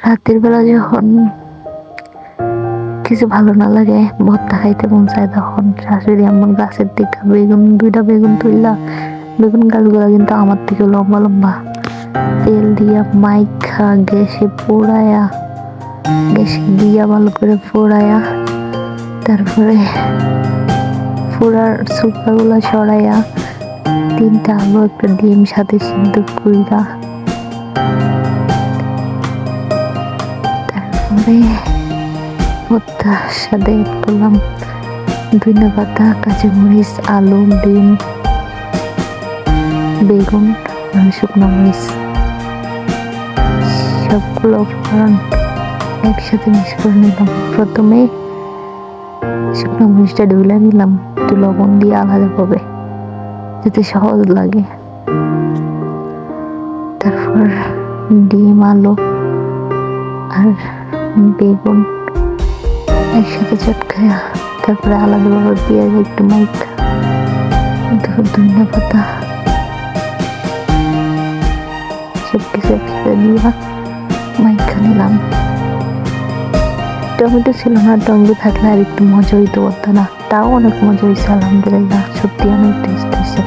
রাতের বেলা যখন কিছু ভালো না লাগে, ভর্তা খাইতে মন চায়, তখন শাশুড়ি এমন গাছের দিকে বেগুন, 2টা বেগুন তুললা, বেগুন গাছগুলো কিন্তু আমার থেকে লম্বা লম্বা, তেল দিয়া মাইখা গ্যাসে পোড়ায়া, গ্যাসে দিয়া ভালো করে পোড়ায়া, তারপরে পোড়ার চুকাগুলা সরাইয়া 3টা আলু, একটা ডিম সাথে সিদ্ধ কইরা, তারপরে ভর্তার সাথে এড করলাম ধনিয়া পাতা, কাঁচামরিচ, আলু, ডিম, বেগুন, শুকনো মরিচ, সবগুলো উপকরণ একসাথে মিক্স করে নিলাম। প্রথমে শুকনো মরিচটা ঢুলে নিলাম, একটু লবণ দিয়ে আলাদাভাবে যাতে সহজ লাগে। তারপর ডিম, আলু আর বেগুন একসাথে চটকায়া, তারপরে আলাদাভাবে পেঁয়াজ একটু মাইখা, ধনিয়া পাতা, সবকিছু একসাথে দিয়া মাইখা নিলাম। টমেটো ছিল না, টমেটো থাকলে আর একটু মজা হইতে পারতো না, তাও অনেক মজা হয়েছে, আলহামদুলিল্লাহ, সত্যি অনেক টেস্ট হয়েছে।